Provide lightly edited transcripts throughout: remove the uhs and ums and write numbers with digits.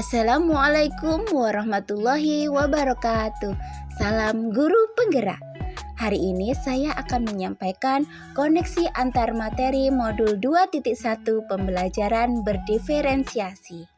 Assalamualaikum warahmatullahi wabarakatuh. Salam guru penggerak. Hari ini saya akan menyampaikan koneksi antar materi modul 2.1 pembelajaran berdiferensiasi.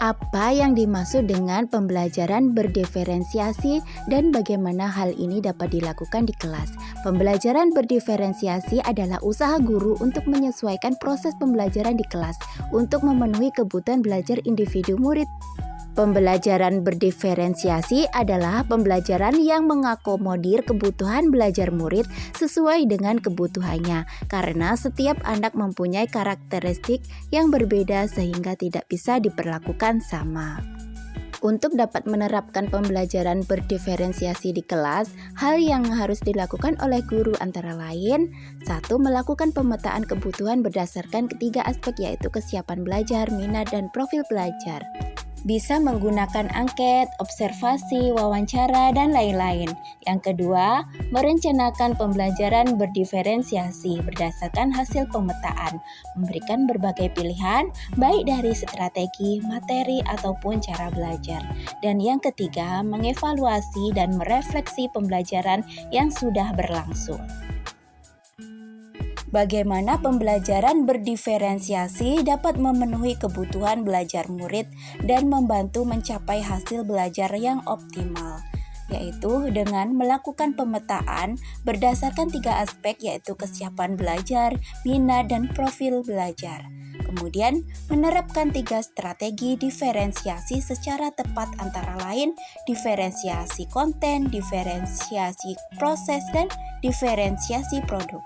Apa yang dimaksud dengan pembelajaran berdiferensiasi dan bagaimana hal ini dapat dilakukan di kelas? Pembelajaran berdiferensiasi adalah usaha guru untuk menyesuaikan proses pembelajaran di kelas untuk memenuhi kebutuhan belajar individu murid. Pembelajaran berdiferensiasi adalah pembelajaran yang mengakomodir kebutuhan belajar murid sesuai dengan kebutuhannya, karena setiap anak mempunyai karakteristik yang berbeda sehingga tidak bisa diperlakukan sama. Untuk dapat menerapkan pembelajaran berdiferensiasi di kelas, hal yang harus dilakukan oleh guru antara lain: 1. Melakukan pemetaan kebutuhan berdasarkan ketiga aspek, yaitu kesiapan belajar, minat, dan profil belajar. Bisa menggunakan angket, observasi, wawancara, dan lain-lain. Yang kedua, merencanakan pembelajaran berdiferensiasi berdasarkan hasil pemetaan, memberikan berbagai pilihan, baik dari strategi, materi, ataupun cara belajar. Dan yang ketiga, mengevaluasi dan merefleksi pembelajaran yang sudah berlangsung. Bagaimana pembelajaran berdiferensiasi dapat memenuhi kebutuhan belajar murid dan membantu mencapai hasil belajar yang optimal, yaitu dengan melakukan pemetaan berdasarkan tiga aspek, yaitu kesiapan belajar, minat, dan profil belajar. Kemudian menerapkan tiga strategi diferensiasi secara tepat, antara lain diferensiasi konten, diferensiasi proses, dan diferensiasi produk.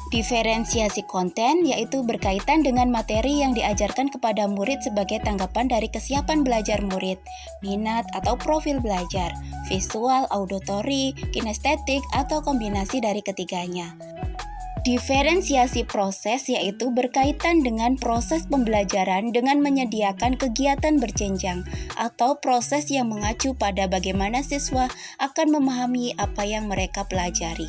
Diferensiasi konten yaitu berkaitan dengan materi yang diajarkan kepada murid sebagai tanggapan dari kesiapan belajar murid, minat atau profil belajar, visual, auditory, kinestetik, atau kombinasi dari ketiganya. Diferensiasi proses yaitu berkaitan dengan proses pembelajaran dengan menyediakan kegiatan berjenjang atau proses yang mengacu pada bagaimana siswa akan memahami apa yang mereka pelajari.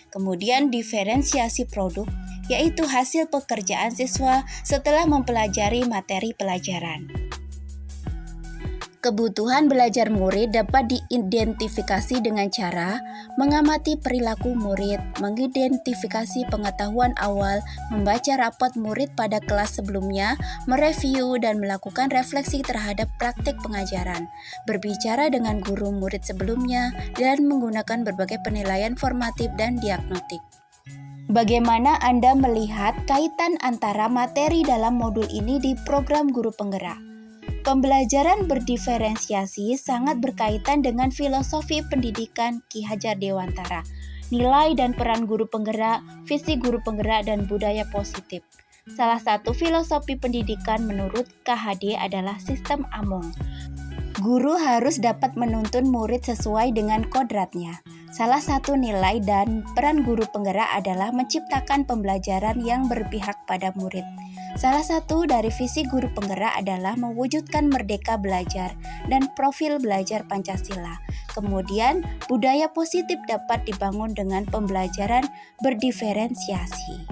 Kemudian diferensiasi produk yaitu hasil pekerjaan siswa setelah mempelajari materi pelajaran. Kebutuhan belajar murid dapat diidentifikasi dengan cara mengamati perilaku murid, mengidentifikasi pengetahuan awal, membaca rapot murid pada kelas sebelumnya, mereview dan melakukan refleksi terhadap praktik pengajaran, berbicara dengan guru murid sebelumnya, dan menggunakan berbagai penilaian formatif dan diagnostik. Bagaimana Anda melihat kaitan antara materi dalam modul ini di program Guru Penggerak? Pembelajaran berdiferensiasi sangat berkaitan dengan filosofi pendidikan Ki Hajar Dewantara, nilai dan peran guru penggerak, visi guru penggerak, dan budaya positif. Salah satu filosofi pendidikan menurut KHD adalah sistem Among. Guru harus dapat menuntun murid sesuai dengan kodratnya. Salah satu nilai dan peran guru penggerak adalah menciptakan pembelajaran yang berpihak pada murid. Salah satu dari visi guru penggerak adalah mewujudkan merdeka belajar dan profil belajar Pancasila. Kemudian, budaya positif dapat dibangun dengan pembelajaran berdiferensiasi.